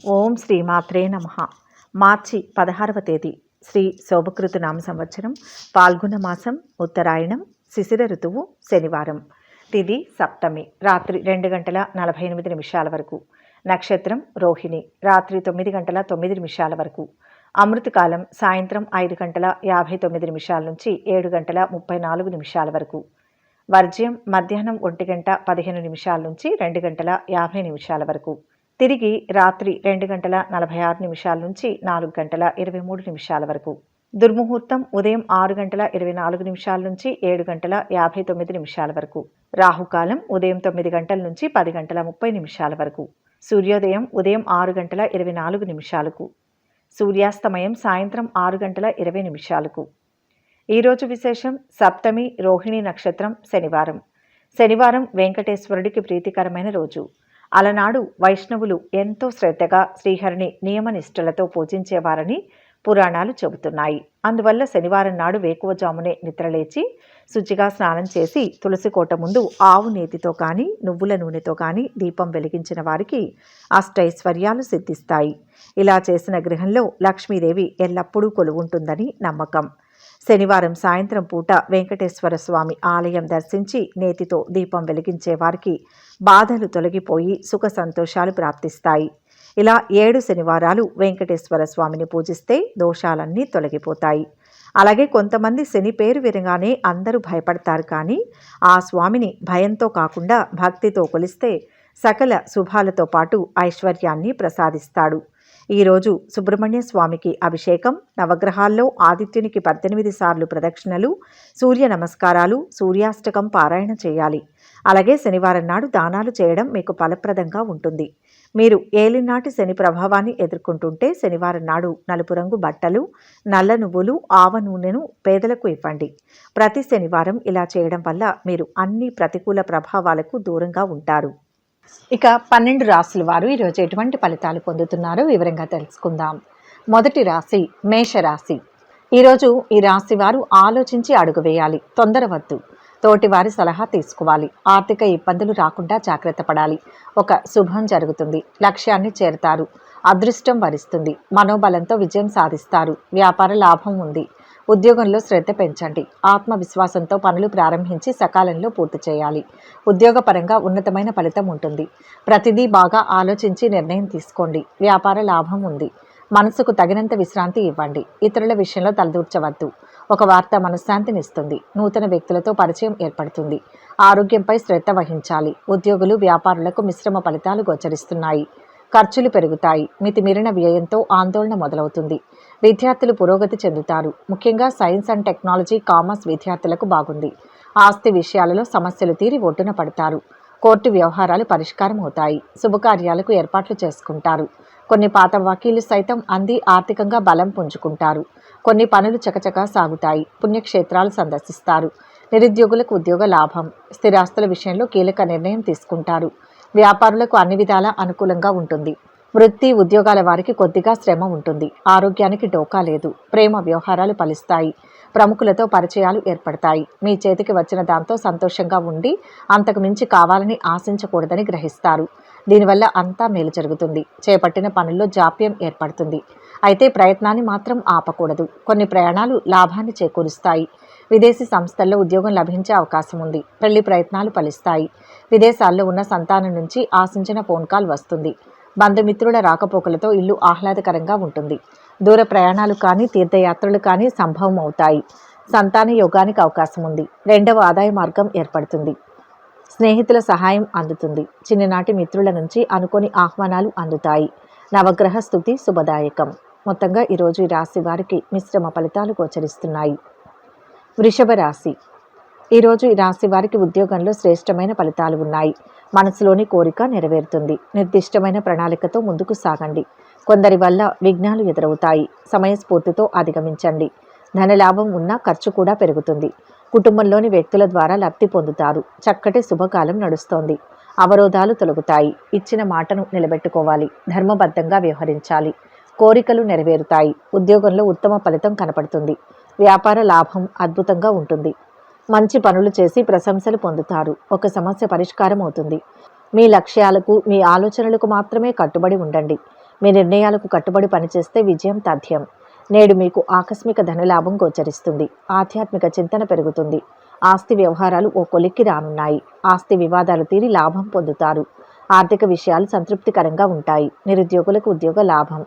ఓం శ్రీ మాత్రే నమః. మార్చి 16వ తేదీ శ్రీ శోభకృతు నామ సంవత్సరం పాల్గొన మాసం ఉత్తరాయణం శిశిర ఋతువు శనివారం. తిథి సప్తమి రాత్రి 2:48 వరకు. నక్షత్రం రోహిణి రాత్రి 9:09 వరకు. అమృతకాలం సాయంత్రం 5:59 నుంచి 7:34 వరకు. వర్జ్యం మధ్యాహ్నం 1:15 నుంచి 2:50 వరకు. తిరిగి రాత్రి 2:46 నుంచి 4:23 వరకు. దుర్ముహూర్తం ఉదయం 6:24 నుంచి 7:59 వరకు. రాహుకాలం ఉదయం 9 గంటల నుంచి 10:30 వరకు. సూర్యోదయం ఉదయం 6:24 సూర్యాస్తమయం సాయంత్రం 6:20. ఈరోజు విశేషం సప్తమి రోహిణి నక్షత్రం శనివారం. శనివారం వెంకటేశ్వరుడికి ప్రీతికరమైన రోజు. అలనాడు వైష్ణవులు ఎంతో శ్రద్ధగా శ్రీహరిని నియమనిష్టలతో పూజించేవారని పురాణాలు చెబుతున్నాయి. అందువల్ల శనివారం నాడు వేకువజామునే నిద్రలేచి శుచిగా స్నానం చేసి తులసి కోట ముందు ఆవు నేతితో కానీ నువ్వుల నూనెతో కానీ దీపం వెలిగించిన వారికి అష్టైశ్వర్యాలు సిద్ధిస్తాయి. ఇలా చేసిన గృహంలో లక్ష్మీదేవి ఎల్లప్పుడూ కొలువుంటుందని నమ్మకం. శనివారం సాయంత్రం పూట వెంకటేశ్వర స్వామి ఆలయం దర్శించి నేతితో దీపం వెలిగించే వారికి బాధలు తొలగిపోయి సుఖ సంతోషాలు ప్రాప్తిస్తాయి. ఇలా 7 శనివారాలు వెంకటేశ్వర స్వామిని పూజిస్తే దోషాలన్నీ తొలగిపోతాయి. అలాగే కొంతమంది శని పేరు వినగానే అందరూ భయపడతారు, కానీ ఆ స్వామిని భయంతో కాకుండా భక్తితో కొలిస్తే సకల శుభాలతో పాటు ఐశ్వర్యాన్ని ప్రసాదిస్తాడు. ఈరోజు సుబ్రహ్మణ్య స్వామికి అభిషేకం, నవగ్రహాల్లో ఆదిత్యునికి 18 సార్లు ప్రదక్షిణలు, సూర్య నమస్కారాలు, సూర్యాష్టకం పారాయణ చేయాలి. అలాగే శనివారం నాడు దానాలు చేయడం మీకు ఫలప్రదంగా ఉంటుంది. మీరు ఏలినాటి శని ప్రభావాన్ని ఎదుర్కొంటుంటే శనివారం నాడు నలుపు రంగు బట్టలు, నల్ల నువ్వులు, ఆవ నూనెను పేదలకు ఇవ్వండి. ప్రతి శనివారం ఇలా చేయడం వల్ల మీరు అన్ని ప్రతికూల ప్రభావాలకు దూరంగా ఉంటారు. ఇక 12 రాశుల వారు ఈరోజు ఎటువంటి ఫలితాలు పొందుతున్నారో వివరంగా తెలుసుకుందాం. మొదటి రాశి మేషరాశి. ఈరోజు ఈ రాశి వారు ఆలోచించి అడుగు వేయాలి, తొందరవద్దు. తోటివారి సలహా తీసుకోవాలి. ఆర్థిక ఇబ్బందులు రాకుండా జాగ్రత్త పడాలి. ఒక శుభం జరుగుతుంది. లక్ష్యాన్ని చేరుతారు. అదృష్టం వరిస్తుంది. మనోబలంతో విజయం సాధిస్తారు. వ్యాపార లాభం ఉంది. ఉద్యోగంలో శ్రద్ధ పెంచండి. ఆత్మవిశ్వాసంతో పనులు ప్రారంభించి సకాలంలో పూర్తి చేయాలి. ఉద్యోగపరంగా ఉన్నతమైన ఫలితం ఉంటుంది. ప్రతిదీ బాగా ఆలోచించి నిర్ణయం తీసుకోండి. వ్యాపార లాభం ఉంది. మనసుకు తగినంత విశ్రాంతి ఇవ్వండి. ఇతరుల విషయంలో తలదూర్చవద్దు. ఒక వార్త మనశ్శాంతినిస్తుంది. నూతన వ్యక్తులతో పరిచయం ఏర్పడుతుంది. ఆరోగ్యంపై శ్రద్ధ వహించాలి. ఉద్యోగులు వ్యాపారులకు మిశ్రమ ఫలితాలు గోచరిస్తున్నాయి. ఖర్చులు పెరుగుతాయి. మితిమీరిన వ్యయంతో ఆందోళన మొదలవుతుంది. విద్యార్థులు పురోగతి చెందుతారు. ముఖ్యంగా సైన్స్ అండ్ టెక్నాలజీ, కామర్స్ విద్యార్థులకు బాగుంది. ఆస్తి విషయాలలో సమస్యలు తీరి ఒడ్డున పడతారు. కోర్టు వ్యవహారాలు పరిష్కారం అవుతాయి. శుభకార్యాలకు ఏర్పాట్లు చేసుకుంటారు. కొన్ని పాత వకీలు సైతం అంది ఆర్థికంగా బలం పుంజుకుంటారు. కొన్ని పనులు చకచకా సాగుతాయి. పుణ్యక్షేత్రాలు సందర్శిస్తారు. నిరుద్యోగులకు ఉద్యోగ లాభం. స్థిరాస్తుల విషయంలో కీలక నిర్ణయం తీసుకుంటారు. వ్యాపారులకు అన్ని విధాలా అనుకూలంగా ఉంటుంది. వృత్తి ఉద్యోగాల వారికి కొద్దిగా శ్రమ ఉంటుంది. ఆరోగ్యానికి డోకా లేదు. ప్రేమ వ్యవహారాలు ఫలిస్తాయి. ప్రముఖులతో పరిచయాలు ఏర్పడతాయి. మీ చేతికి వచ్చిన దాంతో సంతోషంగా ఉండి అంతకు మించి కావాలని ఆశించకూడదని గ్రహిస్తారు. దీనివల్ల అంతా మేలు జరుగుతుంది. చేపట్టిన పనుల్లో జాప్యం ఏర్పడుతుంది. అయితే ప్రయత్నాన్ని మాత్రం ఆపకూడదు. కొన్ని ప్రయాణాలు లాభాన్ని చేకూరుస్తాయి. విదేశీ సంస్థల్లో ఉద్యోగం లభించే అవకాశం ఉంది. పెళ్లి ప్రయత్నాలు ఫలిస్తాయి. విదేశాల్లో ఉన్న సంతానం నుంచి ఆశించిన ఫోన్ కాల్ వస్తుంది. బంధుమిత్రుల రాకపోకలతో ఇల్లు ఆహ్లాదకరంగా ఉంటుంది. దూర ప్రయాణాలు కానీ తీర్థయాత్రలు కానీ సంభవం అవుతాయి. సంతాన యోగానికి అవకాశం ఉంది. 2వ ఆదాయ మార్గం ఏర్పడుతుంది. స్నేహితుల సహాయం అందుతుంది. చిన్ననాటి మిత్రుల నుంచి అనుకోని ఆహ్వానాలు అందుతాయి. నవగ్రహ స్తుతి శుభదాయకం. మొత్తంగా ఈరోజు ఈ రాశి వారికి మిశ్రమ ఫలితాలు గోచరిస్తున్నాయి. వృషభ రాశి. ఈరోజు ఈ రాశి వారికి ఉద్యోగంలో శ్రేష్టమైన ఫలితాలు ఉన్నాయి. మనసులోని కోరిక నెరవేరుతుంది. నిర్దిష్టమైన ప్రణాళికతో ముందుకు సాగండి. కొందరి వల్ల విఘ్నాలు ఎదురవుతాయి. సమయస్ఫూర్తితో అధిగమించండి. ధనలాభం ఉన్నా ఖర్చు కూడా పెరుగుతుంది. కుటుంబంలోని వ్యక్తుల ద్వారా లబ్ధి పొందుతారు. చక్కటి శుభకాలం నడుస్తోంది. అవరోధాలు తొలగుతాయి. ఇచ్చిన మాటను నిలబెట్టుకోవాలి. ధర్మబద్ధంగా వ్యవహరించాలి. కోరికలు నెరవేరుతాయి. ఉద్యోగంలో ఉత్తమ ఫలితం కనపడుతుంది. వ్యాపార లాభం అద్భుతంగా ఉంటుంది. మంచి పనులు చేసి ప్రశంసలు పొందుతారు. ఒక సమస్య పరిష్కారం అవుతుంది. మీ లక్ష్యాలకు, మీ ఆలోచనలకు మాత్రమే కట్టుబడి ఉండండి. మీ నిర్ణయాలకు కట్టుబడి పనిచేస్తే విజయం తథ్యం. నేడు మీకు ఆకస్మిక ధనలాభం గోచరిస్తుంది. ఆధ్యాత్మిక చింతన పెరుగుతుంది. ఆస్తి వ్యవహారాలు ఓ కొలిక్కి రానున్నాయి. ఆస్తి వివాదాలు తీరి లాభం పొందుతారు. ఆర్థిక విషయాలు సంతృప్తికరంగా ఉంటాయి. నిరుద్యోగులకు ఉద్యోగ లాభం.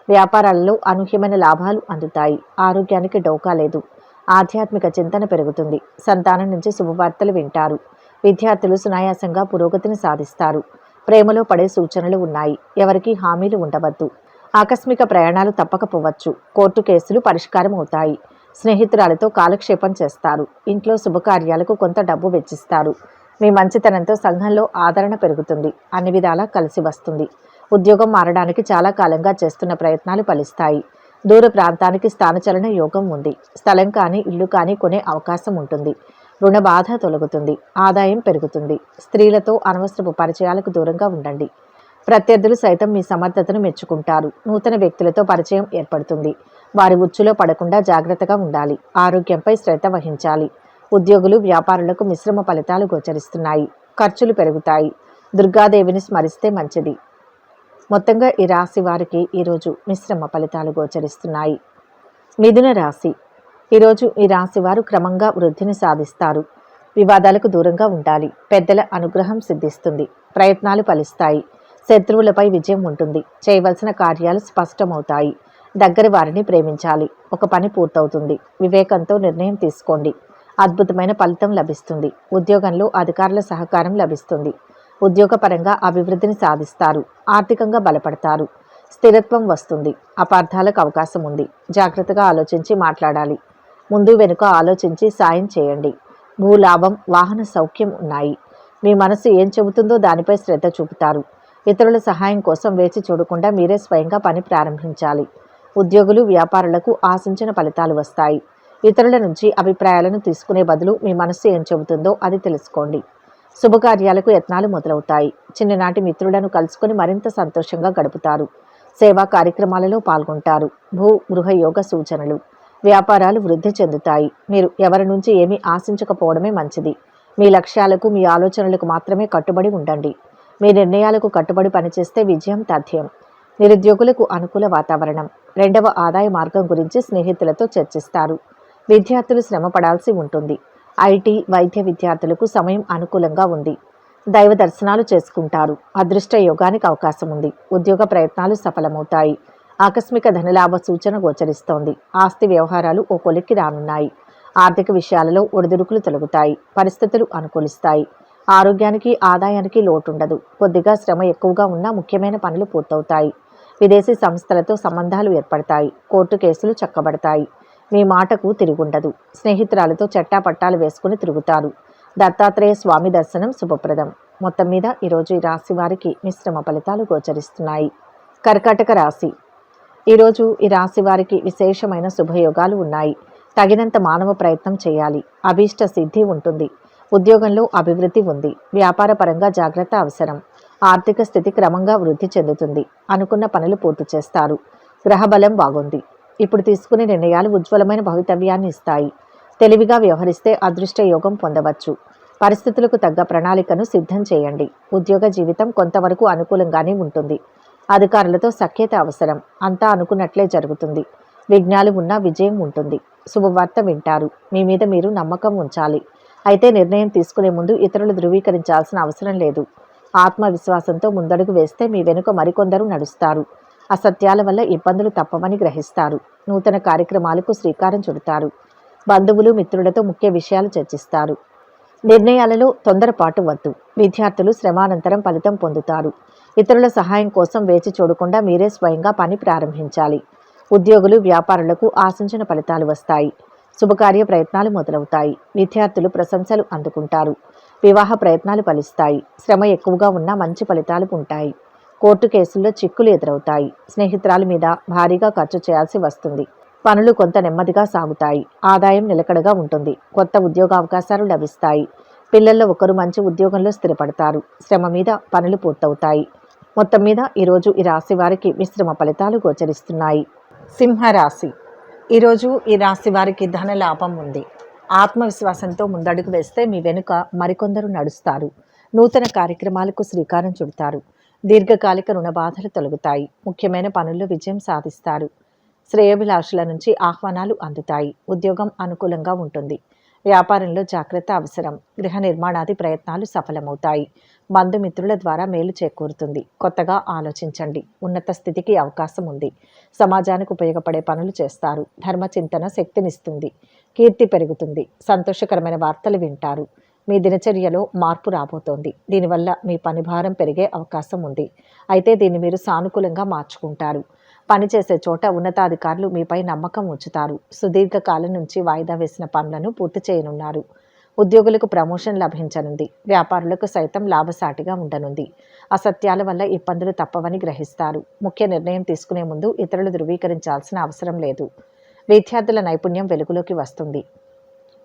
వ్యాపారాలలో అనూహ్యమైన లాభాలు అందుతాయి. ఆరోగ్యానికి డోకా లేదు. ఆధ్యాత్మిక చింతన పెరుగుతుంది. సంతానం నుంచి శుభవార్తలు వింటారు. విద్యార్థులు సునాయాసంగా పురోగతిని సాధిస్తారు. ప్రేమలో పడే సూచనలు ఉన్నాయి. ఎవరికీ హామీలు ఉండవద్దు. ఆకస్మిక ప్రయాణాలు తప్పకపోవచ్చు. కోర్టు కేసులు పరిష్కారం అవుతాయి. స్నేహితురాలతో కాలక్షేపం చేస్తారు. ఇంట్లో శుభకార్యాలకు కొంత డబ్బు వెచ్చిస్తారు. మీ మంచితనంతో సంఘంలో ఆదరణ పెరుగుతుంది. అన్ని విధాలా కలిసి వస్తుంది. ఉద్యోగం మారడానికి చాలా కాలంగా చేస్తున్న ప్రయత్నాలు ఫలిస్తాయి. దూర ప్రాంతానికి స్థానచలన యోగం ఉంది. స్థలం కానీ ఇల్లు కానీ కొనే అవకాశం ఉంటుంది. రుణ బాధ తొలగుతుంది. ఆదాయం పెరుగుతుంది. స్త్రీలతో అనవసరపు పరిచయాలకు దూరంగా ఉండండి. ప్రత్యర్థులు సైతం మీ సమర్థతను మెచ్చుకుంటారు. నూతన వ్యక్తులతో పరిచయం ఏర్పడుతుంది. వారి ఉచ్చులో పడకుండా జాగ్రత్తగా ఉండాలి. ఆరోగ్యంపై శ్రద్ధ వహించాలి. ఉద్యోగులు వ్యాపారులకు మిశ్రమ ఫలితాలు గోచరిస్తున్నాయి. ఖర్చులు పెరుగుతాయి. దుర్గాదేవిని స్మరిస్తే మంచిది. మొత్తంగా ఈ రాశి వారికి ఈరోజు మిశ్రమ ఫలితాలు గోచరిస్తున్నాయి. మిథున రాశి. ఈరోజు ఈ రాశి వారు క్రమంగా వృద్ధిని సాధిస్తారు. వివాదాలకు దూరంగా ఉండాలి. పెద్దల అనుగ్రహం సిద్ధిస్తుంది. ప్రయత్నాలు ఫలిస్తాయి. శత్రువులపై విజయం ఉంటుంది. చేయవలసిన కార్యాలు స్పష్టమవుతాయి. దగ్గర వారిని ప్రేమించాలి. ఒక పని పూర్తవుతుంది. వివేకంతో నిర్ణయం తీసుకోండి. అద్భుతమైన ఫలితం లభిస్తుంది. ఉద్యోగంలో అధికారుల సహకారం లభిస్తుంది. ఉద్యోగపరంగా అభివృద్ధిని సాధిస్తారు. ఆర్థికంగా బలపడతారు. స్థిరత్వం వస్తుంది. అపార్థాలకు అవకాశం ఉంది. జాగ్రత్తగా ఆలోచించి మాట్లాడాలి. ముందు వెనుక ఆలోచించి సాయం చేయండి. భూలాభం, వాహన సౌఖ్యం ఉన్నాయి. మీ మనసు ఏం చెబుతుందో దానిపై శ్రద్ధ చూపుతారు. ఇతరుల సహాయం కోసం వేచి చూడకుండా మీరే స్వయంగా పని ప్రారంభించాలి. ఉద్యోగులు వ్యాపారులకు ఆశించిన ఫలితాలు వస్తాయి. ఇతరుల నుంచి అభిప్రాయాలను తీసుకునే బదులు మీ మనస్సు ఏం చెబుతుందో అది తెలుసుకోండి. శుభకార్యాలకు యత్నాలు మొదలవుతాయి. చిన్ననాటి మిత్రులను కలుసుకొని మరింత సంతోషంగా గడుపుతారు. సేవా కార్యక్రమాలలో పాల్గొంటారు. భూ గృహ యోగ సూచనలు. వ్యాపారాలు వృద్ధి చెందుతాయి. మీరు ఎవరి నుంచి ఏమీ ఆశించకపోవడమే మంచిది. మీ లక్ష్యాలకు మీ ఆలోచనలకు మాత్రమే కట్టుబడి ఉండండి. మీ నిర్ణయాలకు కట్టుబడి పనిచేస్తే విజయం తథ్యం. నిరుద్యోగులకు అనుకూల వాతావరణం. రెండవ ఆదాయ మార్గం గురించి స్నేహితులతో చర్చిస్తారు. విద్యార్థులు శ్రమ పడాల్సి ఉంటుంది. ఐటీ, వైద్య విద్యార్థులకు సమయం అనుకూలంగా ఉంది. దైవ దర్శనాలు చేసుకుంటారు. అదృష్ట యోగానికి అవకాశం ఉంది. ఉద్యోగ ప్రయత్నాలు సఫలమవుతాయి. ఆకస్మిక ధనలాభ సూచన గోచరిస్తోంది. ఆస్తి వ్యవహారాలు ఓ కొలిక్కి రానున్నాయి. ఆర్థిక విషయాలలో ఒడిదుడుకులు తొలగుతాయి. పరిస్థితులు అనుకూలిస్తాయి. ఆరోగ్యానికి ఆదాయానికి లోటుండదు. కొద్దిగా శ్రమ ఎక్కువగా ఉన్నా ముఖ్యమైన పనులు పూర్తవుతాయి. విదేశీ సంస్థలతో సంబంధాలు ఏర్పడతాయి. కోర్టు కేసులు చక్కబడతాయి. మీ మాటకు తిరుగుండదు. స్నేహితురాలతో చట్టాపట్టాలు వేసుకుని తిరుగుతారు. దత్తాత్రేయ స్వామి దర్శనం శుభప్రదం. మొత్తం మీద ఈరోజు ఈ రాశి వారికి మిశ్రమ ఫలితాలు గోచరిస్తున్నాయి. కర్కాటక రాశి. ఈరోజు ఈ రాశి వారికి విశేషమైన శుభయోగాలు ఉన్నాయి. తగినంత మానవ ప్రయత్నం చేయాలి. అభీష్ట సిద్ధి ఉంటుంది. ఉద్యోగంలో అభివృద్ధి ఉంది. వ్యాపార పరంగా జాగ్రత్త అవసరం. ఆర్థిక స్థితి క్రమంగా వృద్ధి చెందుతుంది. అనుకున్న పనులు పూర్తి చేస్తారు. గ్రహబలం బాగుంది. ఇప్పుడు తీసుకునే నిర్ణయాలు ఉజ్వలమైన భవితవ్యాన్ని ఇస్తాయి. తెలివిగా వ్యవహరిస్తే అదృష్ట యోగం పొందవచ్చు. పరిస్థితులకు తగ్గ ప్రణాళికను సిద్ధం చేయండి. ఉద్యోగ జీవితం కొంతవరకు అనుకూలంగానే ఉంటుంది. అధికారులతో సఖ్యత అవసరం. అంతా అనుకున్నట్లే జరుగుతుంది. విఘ్నాలు ఉన్నా విజయం ఉంటుంది. శుభవార్త వింటారు. మీ మీద మీరు నమ్మకం ఉంచాలి. అయితే నిర్ణయం తీసుకునే ముందు ఇతరులు ధృవీకరించాల్సిన అవసరం లేదు. ఆత్మవిశ్వాసంతో ముందడుగు వేస్తే మీ వెనుక మరికొందరు నడుస్తారు. అసత్యాల వల్ల ఇబ్బందులు తప్పవని గ్రహిస్తారు. నూతన కార్యక్రమాలకు శ్రీకారం చుడతారు. బంధువులు మిత్రులతో ముఖ్య విషయాలు చర్చిస్తారు. నిర్ణయాలలో తొందరపాటు వద్దు. విద్యార్థులు శ్రమానంతరం ఫలితం పొందుతారు. ఇతరుల సహాయం కోసం వేచి చూడకుండా మీరే స్వయంగా పని ప్రారంభించాలి. ఉద్యోగులు వ్యాపారులకు ఆశించిన ఫలితాలు వస్తాయి. శుభకార్య ప్రయత్నాలు మొదలవుతాయి. విద్యార్థులు ప్రశంసలు అందుకుంటారు. వివాహ ప్రయత్నాలు ఫలిస్తాయి. శ్రమ ఎక్కువగా ఉన్నా మంచి ఫలితాలు ఉంటాయి. కోర్టు కేసుల్లో చిక్కులు ఎదురవుతాయి. స్నేహితురాల మీద భారీగా ఖర్చు చేయాల్సి వస్తుంది. పనులు కొంత నెమ్మదిగా సాగుతాయి. ఆదాయం నిలకడగా ఉంటుంది. కొత్త ఉద్యోగ అవకాశాలు లభిస్తాయి. పిల్లల్లో ఒకరు మంచి ఉద్యోగంలో స్థిరపడతారు. శ్రమ మీద పనులు పూర్తవుతాయి. మొత్తం మీద ఈరోజు ఈ రాశి వారికి మిశ్రమ ఫలితాలు గోచరిస్తున్నాయి. సింహరాశి. ఈరోజు ఈ రాశి వారికి ధన లాభం ఉంది. ఆత్మవిశ్వాసంతో ముందడుగు వేస్తే మీ వెనుక మరికొందరు నడుస్తారు. నూతన కార్యక్రమాలకు శ్రీకారం చుడతారు. దీర్ఘకాలిక రుణ బాధలు తొలగుతాయి. ముఖ్యమైన పనుల్లో విజయం సాధిస్తారు. శ్రేయోభిలాషుల నుంచి ఆహ్వానాలు అందుతాయి. ఉద్యోగం అనుకూలంగా ఉంటుంది. వ్యాపారంలో జాగ్రత్త అవసరం. గృహ నిర్మాణాది ప్రయత్నాలు సఫలమవుతాయి. బంధుమిత్రుల ద్వారా మేలు చేకూరుతుంది. కొత్తగా ఆలోచించండి. ఉన్నత స్థితికి అవకాశం ఉంది. సమాజానికి ఉపయోగపడే పనులు చేస్తారు. ధర్మచింతన శక్తినిస్తుంది. కీర్తి పెరుగుతుంది. సంతోషకరమైన వార్తలు వింటారు. మీ దినచర్యలో మార్పు రాబోతోంది. దీనివల్ల మీ పనిభారం పెరిగే అవకాశం ఉంది. అయితే దీన్ని మీరు సానుకూలంగా మార్చుకుంటారు. పనిచేసే చోట ఉన్నతాధికారులు మీపై నమ్మకం ఉంచుతారు. సుదీర్ఘకాలం నుంచి వాయిదా వేసిన పనులను పూర్తి చేయనున్నారు. ఉద్యోగులకు ప్రమోషన్ లభించనుంది. వ్యాపారులకు సైతం లాభసాటిగా ఉండనుంది. అసత్యాల వల్ల ఇబ్బందులు తప్పవని గ్రహిస్తారు. ముఖ్య నిర్ణయం తీసుకునే ముందు ఇతరులు ధృవీకరించాల్సిన అవసరం లేదు. విద్యార్థుల నైపుణ్యం వెలుగులోకి వస్తుంది.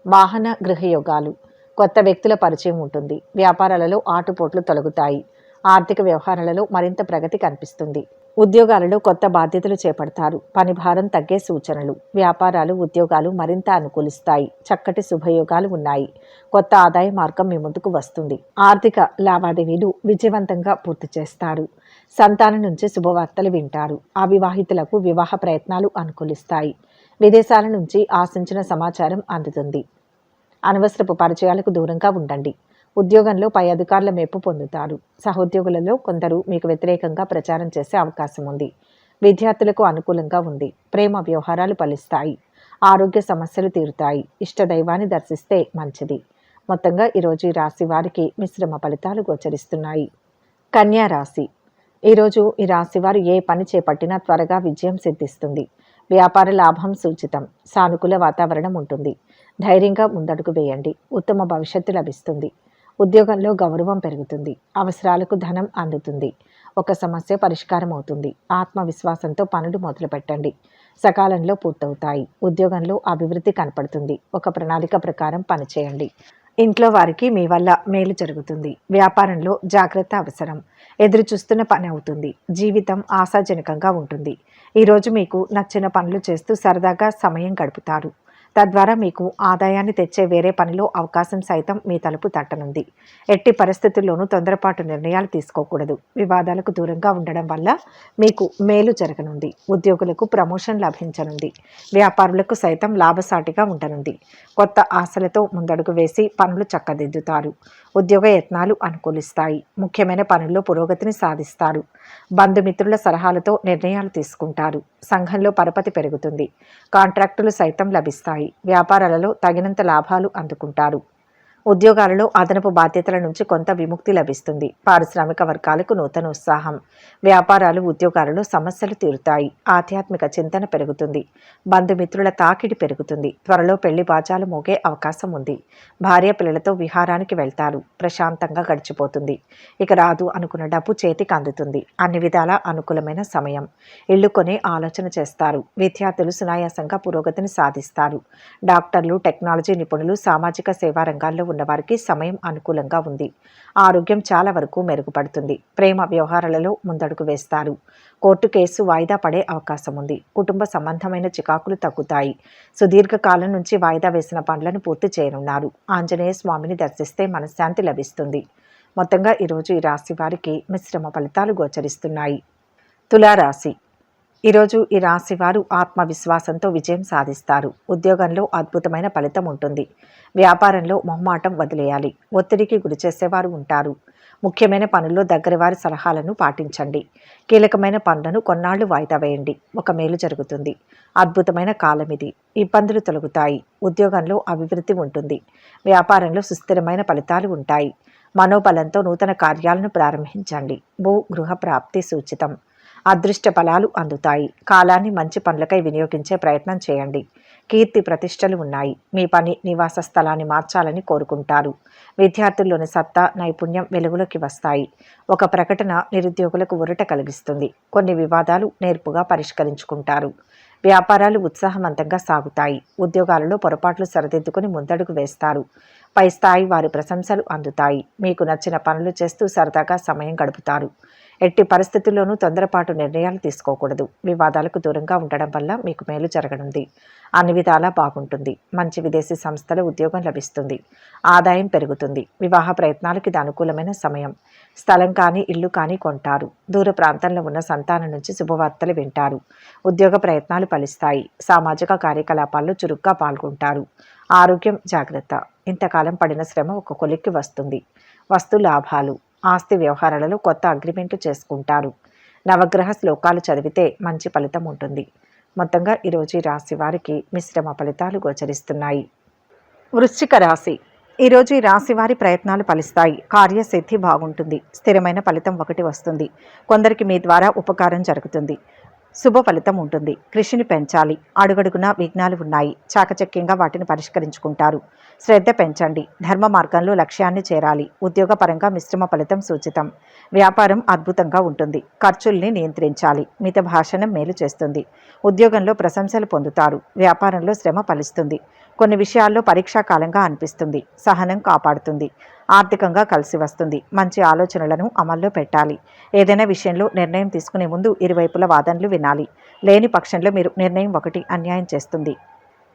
వాహన గృహయోగాలు. కొత్త వ్యక్తుల పరిచయం ఉంటుంది. వ్యాపారాలలో ఆటుపోట్లు తొలగుతాయి. ఆర్థిక వ్యవహారాలలో మరింత ప్రగతి కనిపిస్తుంది. ఉద్యోగాలలో కొత్త బాధ్యతలు చేపడతారు. పని భారం తగ్గే సూచనలు. వ్యాపారాలు, ఉద్యోగాలు మరింత అనుకూలిస్తాయి. చక్కటి శుభయోగాలు ఉన్నాయి. కొత్త ఆదాయ మార్గం మీ ముందుకు వస్తుంది. ఆర్థిక లావాదేవీలు విజయవంతంగా పూర్తి చేస్తారు. సంతానం నుంచి శుభవార్తలు వింటారు. అవివాహితులకు వివాహ ప్రయత్నాలు అనుకూలిస్తాయి. విదేశాల నుంచి ఆశించిన సమాచారం అందుతుంది. అనవసరపు పరిచయాలకు దూరంగా ఉండండి. ఉద్యోగంలో పై అధికారుల మెప్పు పొందుతారు. సహోద్యోగులలో కొందరు మీకు వ్యతిరేకంగా ప్రచారం చేసే అవకాశం ఉంది. విద్యార్థులకు అనుకూలంగా ఉంది. ప్రేమ వ్యవహారాలు ఫలిస్తాయి. ఆరోగ్య సమస్యలు తీరుతాయి. ఇష్టదైవాన్ని దర్శిస్తే మంచిది. మొత్తంగా ఈరోజు ఈ రాశి వారికి మిశ్రమ ఫలితాలు గోచరిస్తున్నాయి. కన్యా రాశి. ఈరోజు ఈ రాశి వారు ఏ పని చేపట్టినా త్వరగా విజయం సిద్ధిస్తుంది. వ్యాపార లాభం సూచితం. సానుకూల వాతావరణం ఉంటుంది. ధైర్యంగా ముందడుగు వేయండి. ఉత్తమ భవిష్యత్తు లభిస్తుంది. ఉద్యోగంలో గౌరవం పెరుగుతుంది. అవసరాలకు ధనం అందుతుంది. ఒక సమస్య పరిష్కారం అవుతుంది. ఆత్మవిశ్వాసంతో పనులు మొదలుపెట్టండి. సకాలంలో పూర్తవుతాయి. ఉద్యోగంలో అభివృద్ధి కనపడుతుంది. ఒక ప్రణాళిక ప్రకారం పనిచేయండి. ఇంట్లో వారికి మీ వల్ల మేలు జరుగుతుంది. వ్యాపారంలో జాగ్రత్త అవసరం. ఎదురు చూస్తున్న పని అవుతుంది. జీవితం ఆశాజనకంగా ఉంటుంది. ఈరోజు మీకు నచ్చిన పనులు చేస్తూ సరదాగా సమయం గడుపుతారు. తద్వారా మీకు ఆదాయాన్ని తెచ్చే వేరే పనిలో అవకాశం సైతం మీ తలుపు తట్టనుంది. ఎట్టి పరిస్థితుల్లోనూ తొందరపాటు నిర్ణయాలు తీసుకోకూడదు. వివాదాలకు దూరంగా ఉండడం వల్ల మీకు మేలు జరగనుంది. ఉద్యోగులకు ప్రమోషన్ లభించనుంది. వ్యాపారులకు సైతం లాభసాటిగా ఉండనుంది. కొత్త ఆశలతో ముందడుగు వేసి పనులు చక్కదిద్దుతారు. ఉద్యోగ యత్నాలు అనుకూలిస్తాయి. ముఖ్యమైన పనుల్లో పురోగతిని సాధిస్తారు. బంధుమిత్రుల సలహాలతో నిర్ణయాలు తీసుకుంటారు. సంఘంలో పరపతి పెరుగుతుంది. కాంట్రాక్టులు సైతం లభిస్తాయి. వ్యాపారాలలో తగినంత లాభాలు అందుకుంటారు. ఉద్యోగాలలో అదనపు బాధ్యతల నుంచి కొంత విముక్తి లభిస్తుంది. పారిశ్రామిక వర్గాలకు నూతన ఉత్సాహం. వ్యాపారాలు, ఉద్యోగాలలో సమస్యలు తీరుతాయి. ఆధ్యాత్మిక చింతన పెరుగుతుంది. బంధుమిత్రుల తాకిడి పెరుగుతుంది. త్వరలో పెళ్లి బాజాలు మోగే అవకాశం ఉంది. భార్య పిల్లలతో విహారానికి వెళ్తారు. ప్రశాంతంగా గడిచిపోతుంది. ఇక రాదు అనుకున్న డబ్బు చేతికి అందుతుంది. అన్ని విధాలా అనుకూలమైన సమయం. ఇల్లు కొనే ఆలోచన చేస్తారు. విద్యార్థులు సునాయాసంగా పురోగతిని సాధిస్తారు. డాక్టర్లు, టెక్నాలజీ నిపుణులు, సామాజిక సేవా రంగాల్లో ఉన్నవారికి సమయం అనుకూలంగా ఉంది. ఆరోగ్యం చాలా వరకు మెరుగుపడుతుంది. ప్రేమ వ్యవహారాలలో ముందడుగు వేస్తారు. కోర్టు కేసు వాయిదా పడే అవకాశం ఉంది. కుటుంబ సంబంధమైన చికాకులు తగ్గుతాయి. సుదీర్ఘకాలం నుంచి వాయిదా వేసిన పనులను పూర్తి చేయనున్నారు. ఆంజనేయ స్వామిని దర్శిస్తే మనశ్శాంతి లభిస్తుంది. మొత్తంగా ఈరోజు ఈ రాశి వారికి మిశ్రమ ఫలితాలు గోచరిస్తున్నాయి. తులారాశి. ఈరోజు ఈ రాశి వారు ఆత్మవిశ్వాసంతో విజయం సాధిస్తారు. ఉద్యోగంలో అద్భుతమైన ఫలితం ఉంటుంది. వ్యాపారంలో మొహమాటం వదిలేయాలి. ఒత్తిడికి గురి చేసేవారు ఉంటారు. ముఖ్యమైన పనుల్లో దగ్గర వారి సలహాలను పాటించండి. కీలకమైన పనులను కొన్నాళ్లు వాయిదా వేయండి. ఒక మేలు జరుగుతుంది. అద్భుతమైన కాలం ఇది. ఇబ్బందులు తొలగుతాయి. ఉద్యోగంలో అభివృద్ధి ఉంటుంది. వ్యాపారంలో సుస్థిరమైన ఫలితాలు ఉంటాయి. మనోబలంతో నూతన కార్యాలను ప్రారంభించండి. భూ గృహ ప్రాప్తి సూచితం. అదృష్ట ఫలాలు అందుతాయి. కాలాన్ని మంచి పనులకై వినియోగించే ప్రయత్నం చేయండి. కీర్తి ప్రతిష్టలు ఉన్నాయి. మీ పని నివాస స్థలాన్ని మార్చాలని కోరుకుంటారు. విద్యార్థుల్లోని సత్తా, నైపుణ్యం వెలుగులోకి వస్తాయి. ఒక ప్రకటన నిరుద్యోగులకు ఊరట కలిగిస్తుంది. కొన్ని వివాదాలు నేర్పుగా పరిష్కరించుకుంటారు. వ్యాపారాలు ఉత్సాహవంతంగా సాగుతాయి. ఉద్యోగాలలో పొరపాట్లు సరిదిద్దుకుని ముందడుగు వేస్తారు. పై స్థాయి వారి ప్రశంసలు అందుతాయి. మీకు నచ్చిన పనులు చేస్తూ సరదాగా సమయం గడుపుతారు. ఎట్టి పరిస్థితుల్లోనూ తొందరపాటు నిర్ణయాలు తీసుకోకూడదు. వివాదాలకు దూరంగా ఉండడం వల్ల మీకు మేలు జరగనుంది. అన్ని విధాలా బాగుంటుంది. మంచి విదేశీ సంస్థలో ఉద్యోగం లభిస్తుంది. ఆదాయం పెరుగుతుంది. వివాహ ప్రయత్నాలకు ఇది అనుకూలమైన సమయం. స్థలం కానీ ఇల్లు కానీ కొంటారు. దూర ప్రాంతంలో ఉన్న సంతానం నుంచి శుభవార్తలు వింటారు. ఉద్యోగ ప్రయత్నాలు ఫలిస్తాయి. సామాజిక కార్యకలాపాల్లో చురుగ్గా పాల్గొంటారు. ఆరోగ్యం జాగ్రత్త. ఇంతకాలం పడిన శ్రమ ఒక కొలిక్కి వస్తుంది. వస్తు లాభాలు. ఆస్తి వ్యవహారాలలో కొత్త అగ్రిమెంట్లు చేసుకుంటారు. నవగ్రహ శ్లోకాలు చదివితే మంచి ఫలితం ఉంటుంది. మొత్తంగా ఈరోజు ఈ రాశి వారికి మిశ్రమ ఫలితాలు గోచరిస్తున్నాయి. వృశ్చిక రాశి. ఈరోజు ఈ రాశి వారి ప్రయత్నాలు ఫలిస్తాయి. కార్యసిద్ధి బాగుంటుంది. స్థిరమైన ఫలితం ఒకటి వస్తుంది. కొందరికి మీ ద్వారా ఉపకారం జరుగుతుంది. శుభ ఫలితం ఉంటుంది. కృషిని పెంచాలి. అడుగడుగునా విఘ్నాలు ఉన్నాయి. చాకచక్యంగా వాటిని పరిష్కరించుకుంటారు. శ్రద్ధ పెంచండి. ధర్మ మార్గంలో లక్ష్యాన్ని చేరాలి. ఉద్యోగపరంగా మిశ్రమ ఫలితం సూచితం. వ్యాపారం అద్భుతంగా ఉంటుంది. ఖర్చుల్ని నియంత్రించాలి. మిత భాషణం మేలు చేస్తుంది. ఉద్యోగంలో ప్రశంసలు పొందుతారు. వ్యాపారంలో శ్రమ ఫలిస్తుంది. కొన్ని విషయాల్లో పరీక్షాకాలంగా అనిపిస్తుంది. సహనం కాపాడుతుంది. ఆర్థికంగా కలిసి వస్తుంది. మంచి ఆలోచనలను అమల్లో పెట్టాలి. ఏదైనా విషయంలో నిర్ణయం తీసుకునే ముందు ఇరువైపుల వాదనలు వినాలి. లేని పక్షంలో మీరు నిర్ణయం ఒకటి అన్యాయం చేస్తుంది.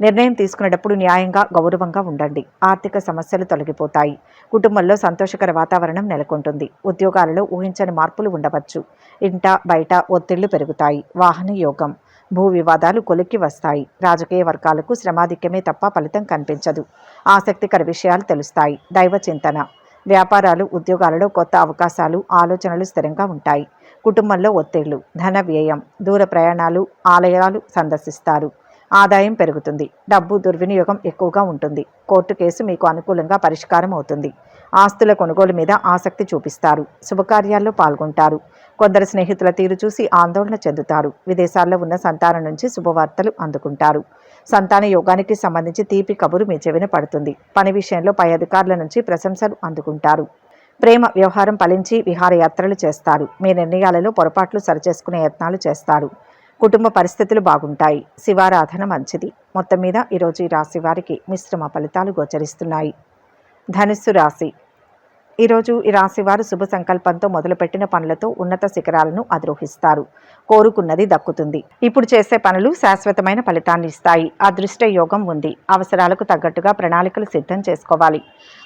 నిర్ణయం తీసుకునేటప్పుడు న్యాయంగా గౌరవంగా ఉండండి. ఆర్థిక సమస్యలు తొలగిపోతాయి. కుటుంబంలో సంతోషకర వాతావరణం నెలకొంటుంది. ఉద్యోగాలలో ఊహించని మార్పులు ఉండవచ్చు. ఇంట బయట ఒత్తిళ్లు పెరుగుతాయి. వాహన యోగం. భూ వివాదాలు కొలిక్కి వస్తాయి. రాజకీయ వర్గాలకు శ్రమాధిక్యమే తప్ప ఫలితం కనిపించదు. ఆసక్తికర విషయాలు తెలుస్తాయి. దైవ చింతన. వ్యాపారాలు ఉద్యోగాలలో కొత్త అవకాశాలు ఆలోచనలు స్థిరంగా ఉంటాయి. కుటుంబంలో ఒత్తిళ్లు. ధన వ్యయం. దూర ప్రయాణాలు ఆలయాలు సందర్శిస్తారు. ఆదాయం పెరుగుతుంది. డబ్బు దుర్వినియోగం ఎక్కువగా ఉంటుంది. కోర్టు కేసు మీకు అనుకూలంగా పరిష్కారం అవుతుంది. ఆస్తుల కొనుగోలు మీద ఆసక్తి చూపిస్తారు. శుభకార్యాల్లో పాల్గొంటారు. కొందరు స్నేహితుల తీరు చూసి ఆందోళన చెందుతారు. విదేశాల్లో ఉన్న సంతానం నుంచి శుభవార్తలు అందుకుంటారు. సంతాన యోగానికి సంబంధించి తీపి కబురు మీ చెవిన పడుతుంది. పని విషయంలో పై అధికారుల నుంచి ప్రశంసలు అందుకుంటారు. ప్రేమ వ్యవహారం ఫలించి విహారయాత్రలు చేస్తారు. మీ నిర్ణయాలలో పొరపాట్లు సరిచేసుకునే యత్నాలు చేస్తారు. కుటుంబ పరిస్థితులు బాగుంటాయి. శివారాధన మంచిది. మొత్తం మీద ఈరోజు ఈ రాశి వారికి మిశ్రమ ఫలితాలు గోచరిస్తున్నాయి. ధనుస్సు రాశి. ఈరోజు ఈ రాశివారు శుభ సంకల్పంతో మొదలుపెట్టిన పనులతో ఉన్నత శిఖరాలను అధిరోహిస్తారు. కోరుకున్నది దక్కుతుంది. ఇప్పుడు చేసే పనులు శాశ్వతమైన ఫలితాన్ని ఇస్తాయి. అదృష్ట యోగం ఉంది. అవసరాలకు తగ్గట్టుగా ప్రణాళికలు సిద్ధం చేసుకోవాలి.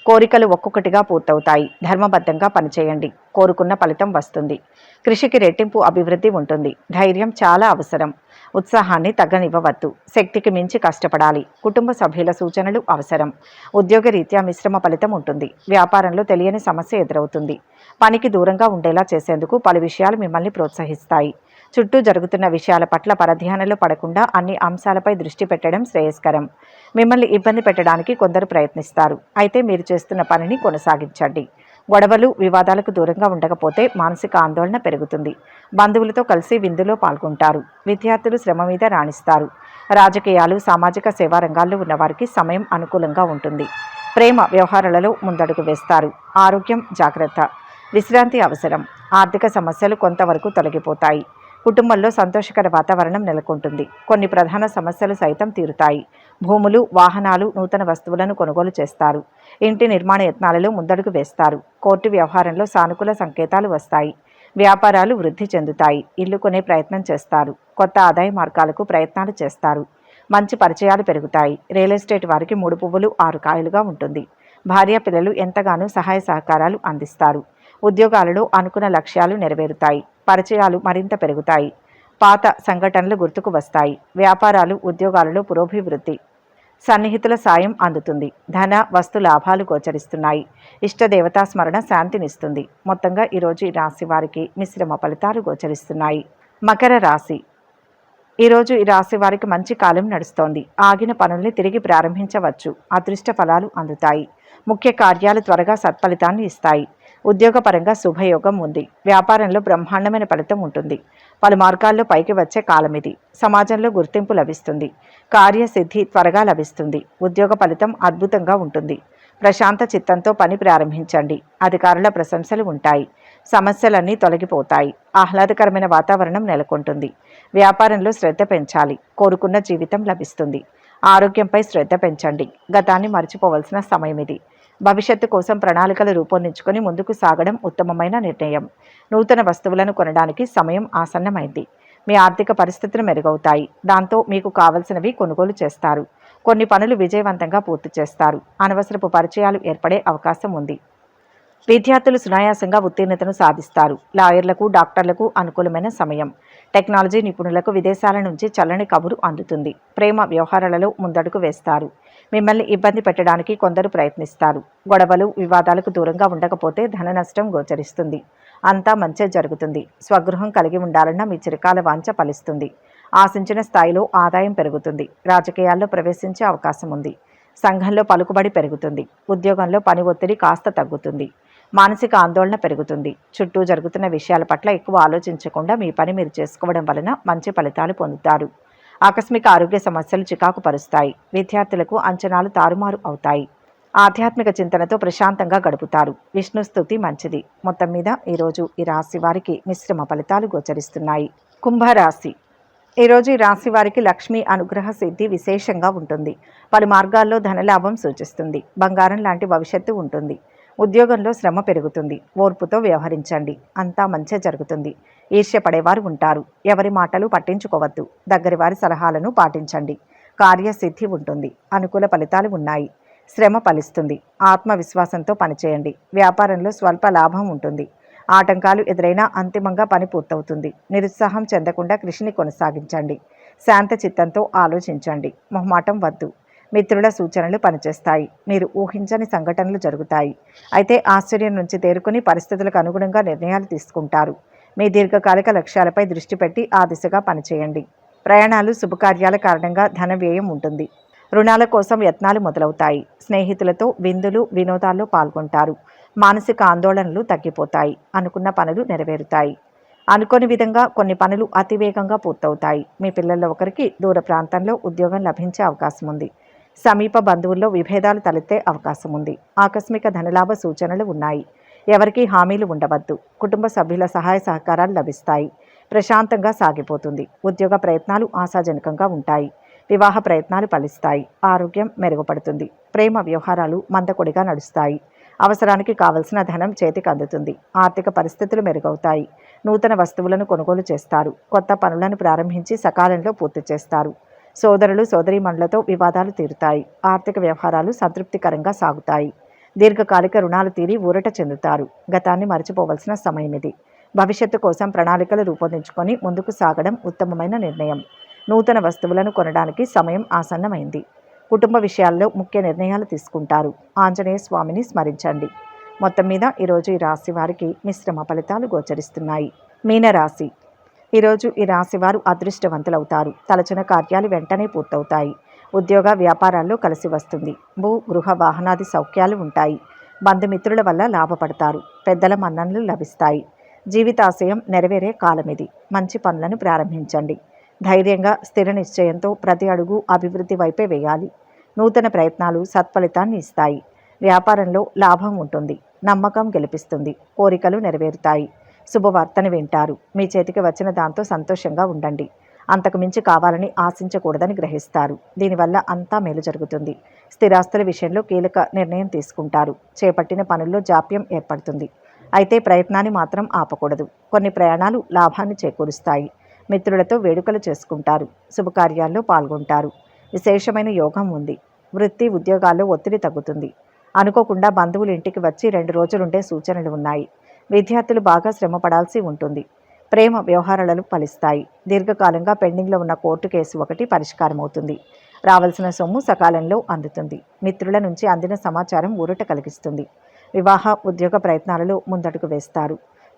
కోరికలు ఒక్కొక్కటిగా పూర్తవుతాయి. ధర్మబద్ధంగా పనిచేయండి. కోరుకున్న ఫలితం వస్తుంది. కృషికి రెట్టింపు అభివృద్ధి ఉంటుంది. ధైర్యం చాలా అవసరం. ఉత్సాహాన్ని తగ్గనివ్వవద్దు. శక్తికి మించి కష్టపడాలి. కుటుంబ సభ్యుల సూచనలు అవసరం. ఉద్యోగరీత్యా మిశ్రమ ఫలితం ఉంటుంది. వ్యాపారంలో తెలియని సమస్య ఎదురవుతుంది. పనికి దూరంగా ఉండేలా చేసేందుకు పలు విషయాలు మిమ్మల్ని ప్రోత్సహిస్తాయి. చుట్టూ జరుగుతున్న విషయాల పట్ల పరధ్యానంలో పడకుండా అన్ని అంశాలపై దృష్టి పెట్టడం శ్రేయస్కరం. మిమ్మల్ని ఇబ్బంది పెట్టడానికి కొందరు ప్రయత్నిస్తారు. అయితే మీరు చేస్తున్న పనిని కొనసాగించండి. గొడవలు వివాదాలకు దూరంగా ఉండకపోతే మానసిక ఆందోళన పెరుగుతుంది. బంధువులతో కలిసి విందులో పాల్గొంటారు. విద్యార్థులు శ్రమ మీద రాణిస్తారు. రాజకీయాలు సామాజిక సేవా రంగాల్లో ఉన్నవారికి సమయం అనుకూలంగా ఉంటుంది. ప్రేమ వ్యవహారాలలో ముందడుగు వేస్తారు. ఆరోగ్యం జాగ్రత్త. విశ్రాంతి అవసరం. ఆర్థిక సమస్యలు కొంతవరకు తొలగిపోతాయి. కుటుంబంలో సంతోషకర వాతావరణం నెలకొంటుంది. కొన్ని ప్రధాన సమస్యలు సైతం తీరుతాయి. భూములు వాహనాలు నూతన వస్తువులను కొనుగోలు చేస్తారు. ఇంటి నిర్మాణ యత్నాలలో ముందడుగు వేస్తారు. కోర్టు వ్యవహారంలో సానుకూల సంకేతాలు వస్తాయి. వ్యాపారాలు వృద్ధి చెందుతాయి. ఇల్లు కొనే ప్రయత్నం చేస్తారు. కొత్త ఆదాయ మార్గాలకు ప్రయత్నాలు చేస్తారు. మంచి పరిచయాలు పెరుగుతాయి. రియల్ ఎస్టేట్ వారికి 3 పువ్వులు 6 కాయలుగా ఉంటుంది. భార్య పిల్లలు ఎంతగానో సహాయ సహకారాలు అందిస్తారు. ఉద్యోగాలలో అనుకున్న లక్ష్యాలు నెరవేరుతాయి. పరిచయాలు మరింత పెరుగుతాయి. పాత సంఘటనలు గుర్తుకు వస్తాయి. వ్యాపారాలు ఉద్యోగాలలో పురోభివృద్ధి. సన్నిహితుల సాయం అందుతుంది. ధన వస్తు లాభాలు గోచరిస్తున్నాయి. ఇష్టదేవతా స్మరణ శాంతినిస్తుంది. మొత్తంగా ఈరోజు ఈ రాశి వారికి మిశ్రమ ఫలితాలు గోచరిస్తున్నాయి. మకర రాశి. ఈరోజు ఈ రాశి వారికి మంచి కాలం నడుస్తోంది. ఆగిన పనుల్ని తిరిగి ప్రారంభించవచ్చు. అదృష్ట ఫలాలు అందుతాయి. ముఖ్య కార్యాలు త్వరగా సత్ఫలితాన్ని ఇస్తాయి. ఉద్యోగపరంగా శుభయోగం ఉంది. వ్యాపారంలో బ్రహ్మాండమైన ఫలితం ఉంటుంది. పలు మార్గాల్లో పైకి వచ్చే కాలం ఇది. సమాజంలో గుర్తింపు లభిస్తుంది. కార్యసిద్ధి త్వరగా లభిస్తుంది. ఉద్యోగ ఫలితం అద్భుతంగా ఉంటుంది. ప్రశాంత చిత్తంతో పని ప్రారంభించండి. అధికారుల ప్రశంసలు ఉంటాయి. సమస్యలన్నీ తొలగిపోతాయి. ఆహ్లాదకరమైన వాతావరణం నెలకొంటుంది. వ్యాపారంలో శ్రద్ధ పెంచాలి. కోరుకున్న జీవితం లభిస్తుంది. ఆరోగ్యంపై శ్రద్ధ పెంచండి. గతాన్ని మర్చిపోవలసిన సమయం ఇది. భవిష్యత్తు కోసం ప్రణాళికలు రూపొందించుకొని ముందుకు సాగడం ఉత్తమమైన నిర్ణయం. నూతన వస్తువులను కొనడానికి సమయం ఆసన్నమైంది. మీ ఆర్థిక పరిస్థితులు మెరుగవుతాయి. దాంతో మీకు కావలసినవి కొనుగోలు చేస్తారు. కొన్ని పనులు విజయవంతంగా పూర్తి చేస్తారు. అనవసరపు పరిచయాలు ఏర్పడే అవకాశం ఉంది. విద్యార్థులు సునాయాసంగా ఉత్తీర్ణతను సాధిస్తారు. లాయర్లకు, డాక్టర్లకు అనుకూలమైన సమయం. టెక్నాలజీ నిపుణులకు విదేశాల నుంచి చల్లని కబురు అందుతుంది. ప్రేమ వ్యవహారాలలో ముందడుగు వేస్తారు. మిమ్మల్ని ఇబ్బంది పెట్టడానికి కొందరు ప్రయత్నిస్తారు. గొడవలు, వివాదాలకు దూరంగా ఉండకపోతే ధన నష్టం గోచరిస్తుంది. అంతా మంచే జరుగుతుంది. స్వగృహం కలిగి ఉండాలన్న మీ చిరకాల వాంఛ ఫలిస్తుంది. ఆశించిన స్థాయిలో ఆదాయం పెరుగుతుంది. రాజకీయాల్లో ప్రవేశించే అవకాశం ఉంది. సంఘంలో పలుకుబడి పెరుగుతుంది. ఉద్యోగంలో పని ఒత్తిడి కాస్త తగ్గుతుంది. మానసిక ఆందోళన పెరుగుతుంది. చుట్టూ జరుగుతున్న విషయాల పట్ల ఎక్కువ ఆలోచించకుండా మీ పని మీరు చేసుకోవడం వలన మంచి ఫలితాలు పొందుతారు. ఆకస్మిక ఆరోగ్య సమస్యలు చికాకు పరుస్తాయి. విద్యార్థులకు అంచనాలు తారుమారు అవుతాయి. ఆధ్యాత్మిక చింతనతో ప్రశాంతంగా గడుపుతారు. విష్ణు స్తుతి మంచిది. మొత్తం మీద ఈరోజు ఈ రాశి వారికి మిశ్రమ ఫలితాలు గోచరిస్తున్నాయి. కుంభరాశి. ఈరోజు ఈ రాశి వారికి లక్ష్మీ అనుగ్రహ సిద్ధి విశేషంగా ఉంటుంది. పలు మార్గాల్లో ధనలాభం సూచిస్తుంది. బంగారం లాంటి భవిష్యత్తు ఉంటుంది. ఉద్యోగంలో శ్రమ పెరుగుతుంది. ఓర్పుతో వ్యవహరించండి. అంతా మంచి జరుగుతుంది. ఈర్ష్యపడేవారు ఉంటారు. ఎవరి మాటలు పట్టించుకోవద్దు. దగ్గరి వారి సలహాలను పాటించండి. కార్యసిద్ధి ఉంటుంది. అనుకూల ఫలితాలు ఉన్నాయి. శ్రమ ఫలిస్తుంది. ఆత్మవిశ్వాసంతో పనిచేయండి. వ్యాపారంలో స్వల్ప లాభం ఉంటుంది. ఆటంకాలు ఎదురైనా అంతిమంగా పని పూర్తవుతుంది. నిరుత్సాహం చెందకుండా కృషిని కొనసాగించండి. శాంత చిత్తంతో ఆలోచించండి. మొహమాటం వద్దు. మిత్రుల సూచనలు పనిచేస్తాయి. మీరు ఊహించని సంఘటనలు జరుగుతాయి. అయితే ఆశ్చర్యం నుంచి తేరుకుని పరిస్థితులకు అనుగుణంగా నిర్ణయాలు తీసుకుంటారు. మీ దీర్ఘకాలిక లక్ష్యాలపై దృష్టి పెట్టి ఆ దిశగా పనిచేయండి. ప్రయాణాలు, శుభకార్యాల కారణంగా ధన వ్యయం ఉంటుంది. రుణాల కోసం యత్నాలు మొదలవుతాయి. స్నేహితులతో విందులు, వినోదాల్లో పాల్గొంటారు. మానసిక ఆందోళనలు తగ్గిపోతాయి. అనుకున్న పనులు నెరవేరుతాయి. అనుకోని విధంగా కొన్ని పనులు అతివేగంగా పూర్తవుతాయి. మీ పిల్లల్లో ఒకరికి దూర ప్రాంతంలో ఉద్యోగం లభించే అవకాశం ఉంది. సమీప బంధువుల్లో విభేదాలు తలెత్తే అవకాశం ఉంది. ఆకస్మిక ధనలాభ సూచనలు ఉన్నాయి. ఎవరికీ హామీలు ఉండవద్దు. కుటుంబ సభ్యుల సహాయ సహకారాలు లభిస్తాయి. ప్రశాంతంగా సాగిపోతుంది. ఉద్యోగ ప్రయత్నాలు ఆశాజనకంగా ఉంటాయి. వివాహ ప్రయత్నాలు ఫలిస్తాయి. ఆరోగ్యం మెరుగుపడుతుంది. ప్రేమ వ్యవహారాలు మందకొడిగా నడుస్తాయి. అవసరానికి కావలసిన ధనం చేతికి అందుతుంది. ఆర్థిక పరిస్థితులు మెరుగవుతాయి. నూతన వస్తువులను కొనుగోలు చేస్తారు. కొత్త పనులను ప్రారంభించి సకాలంలో పూర్తి చేస్తారు. సోదరులు, సోదరీమణులతో వివాదాలు తీరుతాయి. ఆర్థిక వ్యవహారాలు సంతృప్తికరంగా సాగుతాయి. దీర్ఘకాలిక రుణాలు తీరి ఊరట చెందుతారు. గతాన్ని మరచిపోవలసిన సమయం ఇది. భవిష్యత్తు కోసం ప్రణాళికలు రూపొందించుకొని ముందుకు సాగడం ఉత్తమమైన నిర్ణయం. నూతన వస్తువులను కొనడానికి సమయం ఆసన్నమైంది. కుటుంబ విషయాల్లో ముఖ్య నిర్ణయాలు తీసుకుంటారు. ఆంజనేయ స్వామిని స్మరించండి. మొత్తం మీద ఈరోజు ఈ రాశి వారికి మిశ్రమ ఫలితాలు గోచరిస్తున్నాయి. మీనరాశి. ఈరోజు ఈ రాశివారు అదృష్టవంతులవుతారు. తలచిన కార్యాలు వెంటనే పూర్తవుతాయి. ఉద్యోగ వ్యాపారాల్లో కలిసి వస్తుంది. భూ, గృహ, వాహనాది సౌఖ్యాలు ఉంటాయి. బంధుమిత్రుల వల్ల లాభపడతారు. పెద్దల మన్ననలు లభిస్తాయి. జీవితాశయం నెరవేరే కాలమిది. మంచి పనులను ప్రారంభించండి. ధైర్యంగా, స్థిర నిశ్చయంతో ప్రతి అడుగు అభివృద్ధి వైపే వేయాలి. నూతన ప్రయత్నాలు సత్ఫలితాన్ని ఇస్తాయి. వ్యాపారంలో లాభం ఉంటుంది. నమ్మకం గెలిపిస్తుంది. కోరికలు నెరవేరుతాయి. శుభవార్తను వింటారు. మీ చేతికి వచ్చిన దాంతో సంతోషంగా ఉండండి. అంతకు మించి కావాలని ఆశించకూడదని గ్రహిస్తారు. దీనివల్ల అంతా మేలు జరుగుతుంది. స్థిరాస్తుల విషయంలో కీలక నిర్ణయం తీసుకుంటారు. చేపట్టిన పనుల్లో జాప్యం ఏర్పడుతుంది. అయితే ప్రయత్నాన్ని మాత్రం ఆపకూడదు. కొన్ని ప్రయాణాలు లాభాన్ని చేకూరుస్తాయి. మిత్రులతో వేడుకలు చేసుకుంటారు. శుభకార్యాల్లో పాల్గొంటారు. విశేషమైన యోగం ఉంది. వృత్తి, ఉద్యోగాల్లో ఒత్తిడి తగ్గుతుంది. అనుకోకుండా బంధువులు ఇంటికి వచ్చి 2 రోజులుండే సూచనలు ఉన్నాయి. విద్యార్థులు బాగా శ్రమ పడాల్సి ఉంటుంది. ప్రేమ వ్యవహారాలు ఫలిస్తాయి. దీర్ఘకాలంగా పెండింగ్లో ఉన్న కోర్టు కేసు ఒకటి పరిష్కారం అవుతుంది. రావాల్సిన సొమ్ము సకాలంలో అందుతుంది. మిత్రుల నుంచి అందిన సమాచారం ఊరట కలిగిస్తుంది. వివాహ, ఉద్యోగ ప్రయత్నాలలో ముందడుగు వేస్తారు.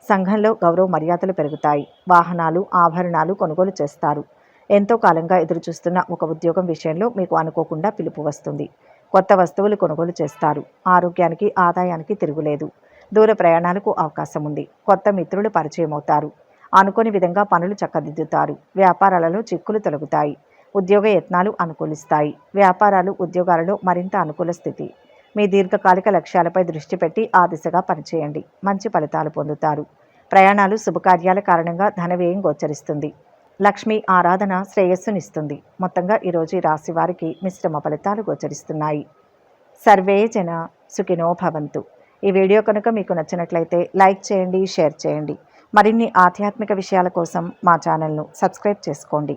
సంఘంలో గౌరవ మర్యాదలు పెరుగుతాయి. వాహనాలు, ఆభరణాలు కొనుగోలు చేస్తారు. ఎంతో కాలంగా ఎదురుచూస్తున్న ఒక ఉద్యోగం విషయంలో మీకు అనుకోకుండా పిలుపు వస్తుంది. కొత్త వస్తువులు కొనుగోలు చేస్తారు. ఆరోగ్యానికి, ఆదాయానికి తిరుగులేదు. దూర ప్రయాణాలకు అవకాశం ఉంది. కొత్త మిత్రులు పరిచయం అవుతారు. అనుకోని విధంగా పనులు చక్కదిద్దుతారు. వ్యాపారాలలో చిక్కులు తొలగుతాయి. ఉద్యోగ యత్నాలు అనుకూలిస్తాయి. వ్యాపారాలు, ఉద్యోగాలలో మరింత అనుకూల స్థితి. మీ దీర్ఘకాలిక లక్ష్యాలపై దృష్టి పెట్టి ఆ దిశగా పనిచేయండి. మంచి ఫలితాలు పొందుతారు. ప్రయాణాలు, శుభకార్యాల కారణంగా ధన వ్యయం గోచరిస్తుంది. లక్ష్మీ ఆరాధన శ్రేయస్సునిస్తుంది. మొత్తంగా ఈరోజు ఈ రాశి వారికి మిశ్రమ ఫలితాలు గోచరిస్తున్నాయి. సర్వే జన సుఖినో భవంతు. ఈ వీడియో కనుక మీకు నచ్చినట్లయితే లైక్ చేయండి, షేర్ చేయండి. మరిన్ని ఆధ్యాత్మిక విషయాల కోసం మా ఛానల్ను సబ్స్క్రైబ్ చేసుకోండి.